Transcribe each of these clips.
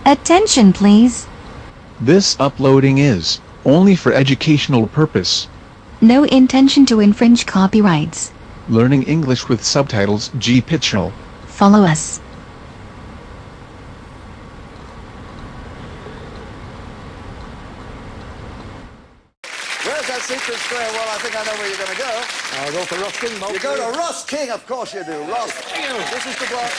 Attention, please. This uploading is only for educational purpose. No intention to infringe copyrights. Learning English with subtitles GPITRAL. Follow us. Where's that secret square? Well, I think I know where you're going to go. I'll go for Ross King, Bob. You go to Ross King, of course you do. Ross, this is the block.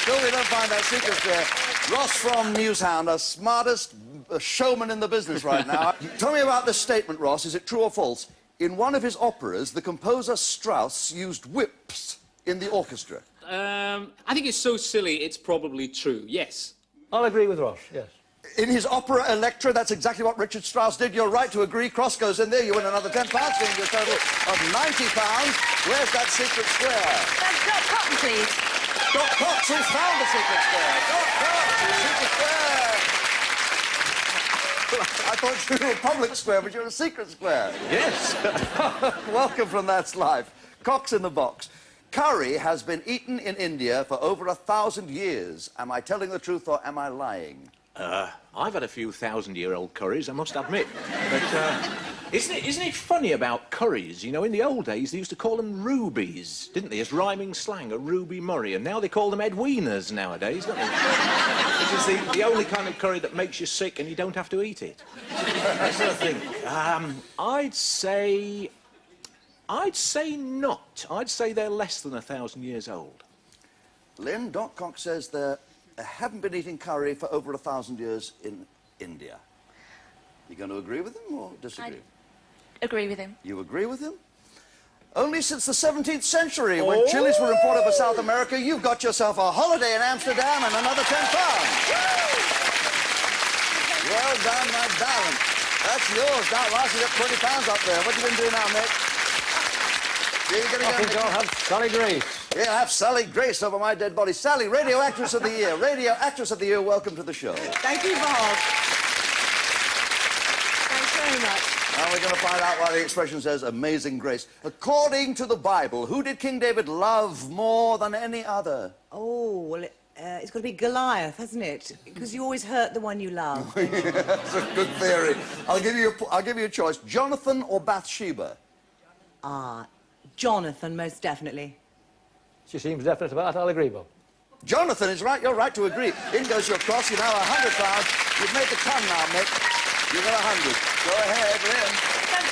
Still we don't find that secret square. Ross from Newshound, the smartest showman in the business right now. Tell me about this statement, Ross. Is it true or false? In one of his operas, the composer Strauss used whips in the orchestra. I think it's so silly, it's probably true, yes. I'll agree with Ross, yes. In his opera Electra, that's exactly what Richard Strauss did. You're right to agree. Cross goes in there. You win another £10, giving you a total of £90. Where's that secret square? That's Doc Cotton, please. Doc Cox, who found the secret square? Doc Cox, secret square. I thought you were a public square, but you're a secret square. Yes. Welcome from That's Life. Cox in the box. Curry has been eaten in India for over 1,000 years. Am I telling the truth or am I lying? I've had a few thousand-year-old curries, I must admit. But isn't it funny about curries? You know, in the old days, they used to call them rubies, didn't they? As rhyming slang, a Ruby Murray. And now they call them Edwinas nowadays, don't they? Which is the only kind of curry that makes you sick and you don't have to eat it. That's the thing. I'd say not. I'd say they're less than 1,000 years old. Lynn, Doc Cox says they haven't been eating curry for over 1,000 years in India. You going to agree with him or disagree? I agree with him. You agree with him? Only since the 17th century, when chilies were imported for South America, you've got yourself a holiday in Amsterdam and another £10. Well done, my darling. That's yours. Now, Ross, you got £20 up there. What you been doing now, Mick? You're gonna I think I'll have Sally Grace. Yeah, I'll have Sally Grace over my dead body. Sally, Radio Actress of the Year. Radio Actress of the Year, welcome to the show. Thank you, Bob. Thanks very much. Now we're going to find out why the expression says amazing grace. According to the Bible, who did King David love more than any other? Oh, well, it's got to be Goliath, hasn't it? Because you always hurt the one you love. That's a good theory. I'll give you a choice. Jonathan or Bathsheba? Jonathan, most definitely. She seems definite about that. I'll agree, Bob. Jonathan is right. You're right to agree. In goes your cross. You now £100. You've made the ton now, Mick. You've got 100. Go ahead, Lynn.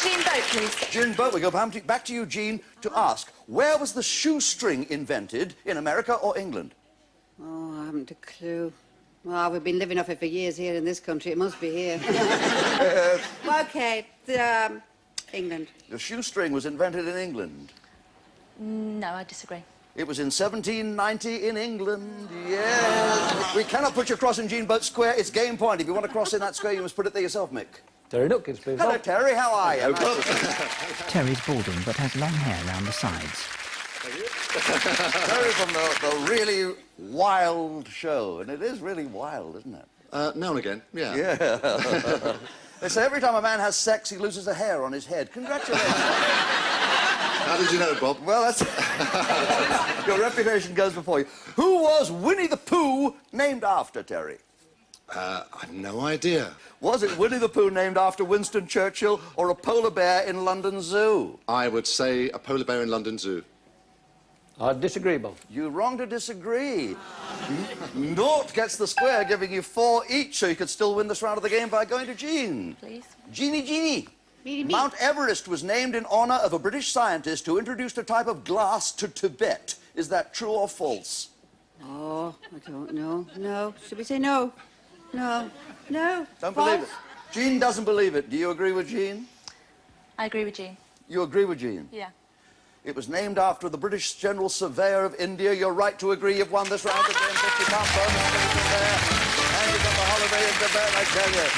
Jean Boat, please. Jean Boat. We go back to you, Jean, to ask, where was the shoestring invented, in America or England? Oh, I haven't a clue. Well, we've been living off it for years here in this country. It must be here. Well, OK, England. The shoestring was invented in England. No, I disagree. It was in 1790 in England, yes. We cannot put your cross in Jean Boat Square. It's game point. If you want to cross in that square, you must put it there yourself, Mick. Terry Nutkins, please. Hello, Terry. How are you? Terry's balding but has long hair round the sides. Terry from the really wild show. And it is really wild, isn't it? Now and again, yeah. Yeah. They say every time a man has sex, he loses a hair on his head. Congratulations. How did you know, Bob? Well, that's... Your reputation goes before you. Who was Winnie the Pooh named after, Terry? I've no idea. Was it Winnie the Pooh named after Winston Churchill or a polar bear in London Zoo? I would say a polar bear in London Zoo. I'd disagree, Bob. You're wrong to disagree. Naught gets the square, giving you 4 each, so you could still win this round of the game by going to Jean. Please. Jeannie. Mount Everest was named in honor of a British scientist who introduced a type of glass to Tibet. Is that true or false? Oh, I don't know. No. Should we say no? No. No. Don't believe it. Jean doesn't believe it. Do you agree with Jean? I agree with Jean. You agree with Jean? Yeah. It was named after the British General Surveyor of India. You're right to agree. You've won this round of the game. £50 bonus there. And you've got the holiday in Tibet, I tell you.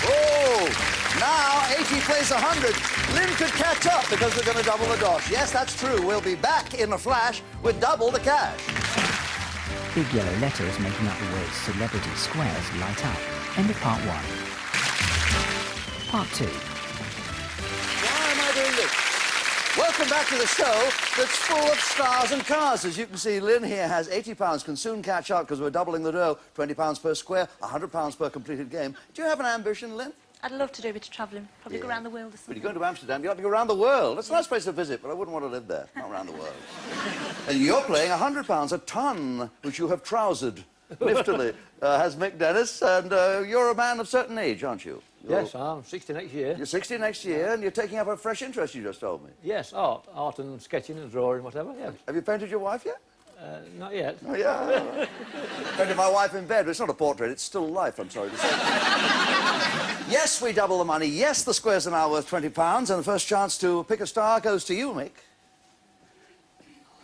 Oh! Now, 80 plays 100. Lynn could catch up because we're going to double the dosh. Yes, that's true. We'll be back in a flash with double the cash. Big yellow letters making up the words celebrity squares light up. End of part 1. Part 2. Why am I doing this? Welcome back to the show that's full of stars and cars. As you can see, Lynn here has £80, can soon catch up because we're doubling the dough. £20 per square, £100 per completed game. Do you have an ambition, Lynn? I'd love to do a bit of travelling. Probably go around the world or But something. you're going to Amsterdam, you have to go around the world. That's a nice place to visit, but I wouldn't want to live there, not around the world. And you're playing £100 a ton, which you have trousered liftily, has Mick Dennis, and you're a man of certain age, aren't you? Yes, I'm 60 next year. You're 60 next year, and you're taking up a fresh interest, you just told me. Yes, art and sketching and drawing, whatever, yeah. Have you painted your wife yet? Not yet. Oh, yeah. Painted my wife in bed, but it's not a portrait, it's still life, I'm sorry to say. Yes, we double the money. Yes, the squares are now worth £20, and the first chance to pick a star goes to you, Mick.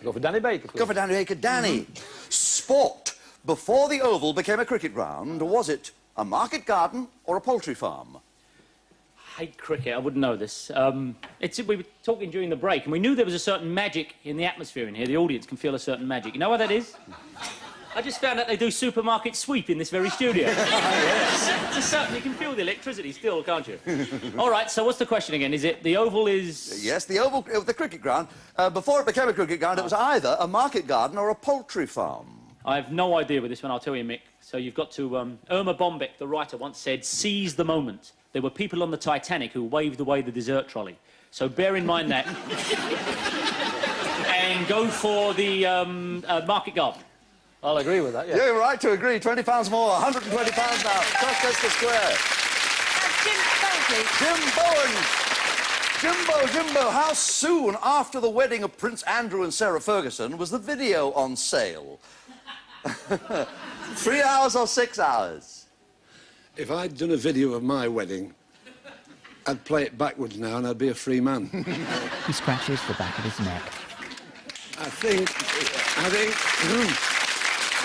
Go for Danny Baker, please. Go for Danny Baker. Danny, sport. Before the Oval became a cricket ground, was it a market garden or a poultry farm? I hate cricket, I wouldn't know this. We were talking during the break, and we knew there was a certain magic in the atmosphere in here. The audience can feel a certain magic. You know what that is? I just found out they do supermarket sweep in this very studio. Yes. It's a certain, you can feel the electricity still, can't you? All right, so what's the question again? Is it the Oval is... Yes, the Oval, the cricket ground. Before it became a cricket ground, it was either a market garden or a poultry farm. I have no idea with this one, I'll tell you, Mick. So you've got to... Irma Bombeck, the writer, once said, seize the moment. There were people on the Titanic who waved away the dessert trolley. So bear in mind that. And go for the market garden. I'll agree with that, yeah. You're right to agree. £20 more, £120 now. First gets the square. Jim Bowen, please. Jimbo, how soon after the wedding of Prince Andrew and Sarah Ferguson was the video on sale? 3 hours or 6 hours? If I'd done a video of my wedding, I'd play it backwards now and I'd be a free man. He scratches the back of his neck. I think...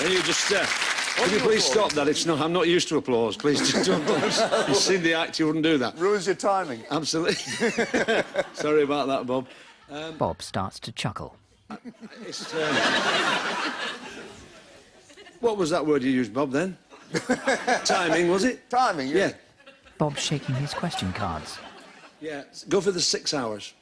You just... Can you please stop that? It's not... I'm not used to applause. Please just don't... You've seen the act, you wouldn't do that. Ruins your timing. Absolutely. Sorry about that, Bob. Bob starts to chuckle. It's... What was that word you used, Bob, then? Timing, was it? Timing, yeah. Bob's shaking his question cards. Yeah, go for the 6 hours.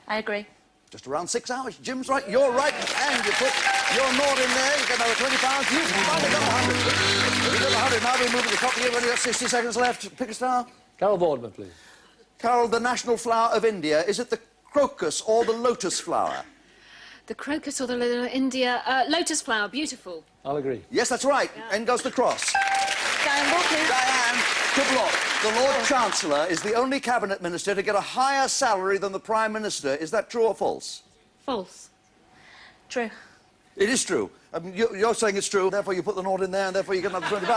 I agree. Just around 6 hours. Jim's right, you're right, and you put your nought in there, you get another £20. You've finally got 100. You've got 100. Now we move to the top here, we've only got 60 seconds left. Pick a star. Carol Boardman, please. Carol, the national flower of India, is it the crocus or the lotus flower? The crocus or the India... lotus flower, beautiful. I'll agree. Yes, that's right. Yeah. In goes the cross. Diane Wall, please. Diane to block. The Lord Chancellor is the only cabinet minister to get a higher salary than the Prime Minister. Is that true or false? False. True. It is true. You're saying it's true, therefore you put the nought in there, and therefore you get another £20.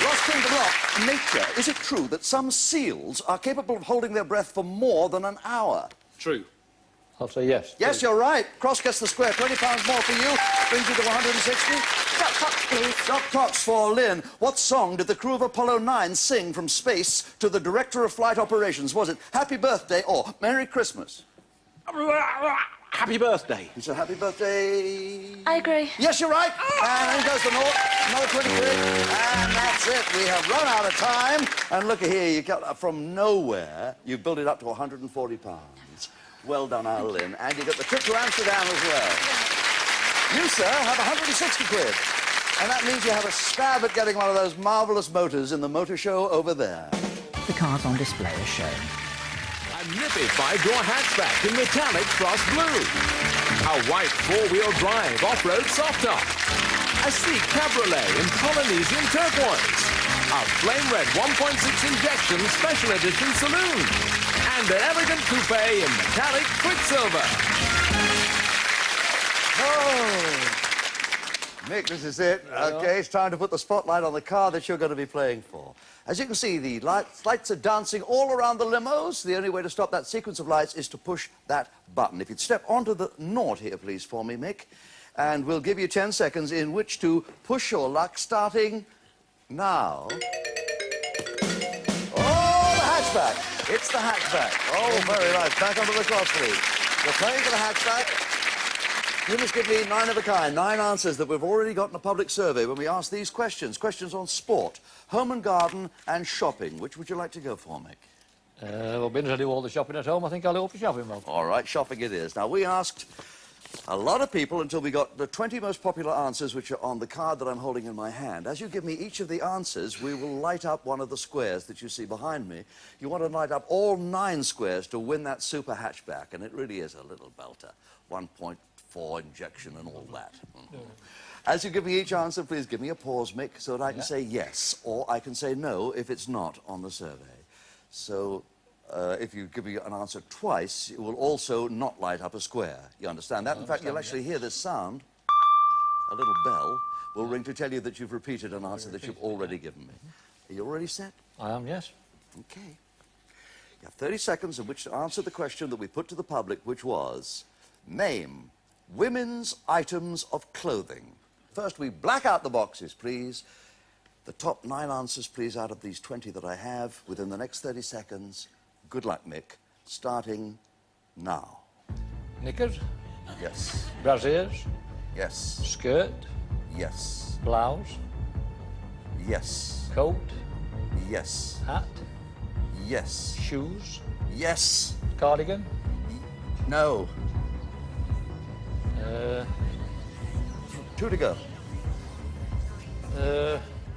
Ross King to block. Nature. Is it true that some seals are capable of holding their breath for more than an hour? True. I'll say yes. Yes, you're right. Cross gets the square. £20 more for you. Brings you to 160. Doc Cox, please. Doc Cox for Lynn. What song did the crew of Apollo 9 sing from space to the director of flight operations? Was it Happy Birthday or Merry Christmas? Happy birthday. It's a happy birthday. I agree. Yes, you're right. And in goes the nought. Another 20 quid. And that's it. We have run out of time. And look at here. You got from nowhere. You built it up to £140. Well done, Al Lynn. And you got the trip to Amsterdam as well. You, sir, have 160 quid. And that means you have a stab at getting one of those marvellous motors in the motor show over there. The cars on display are shown. A nippy 5-door hatchback in metallic frost blue. A white 4-wheel drive off-road soft top. A sleek cabriolet in Polynesian turquoise. A flame red 1.6 injection special edition saloon. And an elegant coupe in metallic quicksilver. Oh. Mick, this is it. OK, it's time to put the spotlight on the car that you're going to be playing for. As you can see, the lights are dancing all around the limos. The only way to stop that sequence of lights is to push that button. If you'd step onto the nought here, please, for me, Mick. And we'll give you 10 seconds in which to push your luck, starting now. Oh, the hatchback. It's the hatchback. Oh, very nice. Back onto the cross, please. You're playing for the hatchback. You must give me 9 of a kind, 9 answers that we've already got in a public survey when we ask these questions. Questions on sport, home and garden, and shopping. Which would you like to go for, Mick? Well, being as I do all the shopping at home, I think I'll go for shopping, Bob. All right, shopping it is. Now, we asked a lot of people until we got the 20 most popular answers, which are on the card that I'm holding in my hand. As you give me each of the answers, we will light up one of the squares that you see behind me. You want to light up all 9 squares to win that super hatchback, and it really is a little belter. 1.4 injection and all that. As you give me each answer, please give me a pause, Mick, so that I can say yes, or I can say no if it's not on the survey. So, if you give me an answer twice, it will also not light up a square. You understand that? In fact, you'll actually hear this sound. A little bell will ring to tell you that you've repeated an answer that you've already given me. Are you already set? I am, yes. Okay. You have 30 seconds in which to answer the question that we put to the public, which was, name women's items of clothing. First, we black out the boxes, please. The top 9 answers, please, out of these 20 that I have within the next 30 seconds. Good luck, Mick. Starting now. Knickers? Yes. Brassieres? Yes. Skirt? Yes. Blouse? Yes. Coat? Yes. Hat? Yes. Shoes? Yes. Cardigan? No. 2 to go.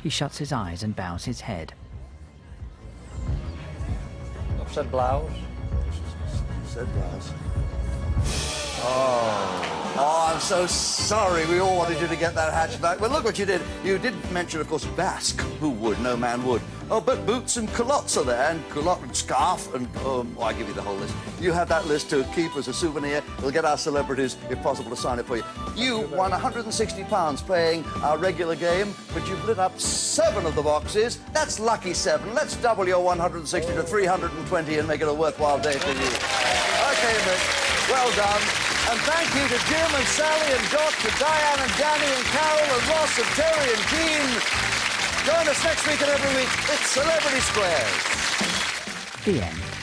He shuts his eyes and bows his head. I've said blouse. Said blouse. Oh, I'm so sorry. We all wanted you to get that hatchback. Well, look what you did. You didn't mention, of course, Basque. Who would? No man would. Oh, but boots and culottes are there, and culotte and scarf, and, I give you the whole list. You have that list to keep as a souvenir. We'll get our celebrities, if possible, to sign it for you. You won £160 playing our regular game, but you've lit up 7 of the boxes. That's lucky 7. Let's double your 160 to 320 and make it a worthwhile day for you. Okay, Mick. Well done. And thank you to Jim and Sally and Doc, to Diane and Danny and Carol and Ross and Terry and Dean. Join us next week and every week. It's Celebrity Squares. The end.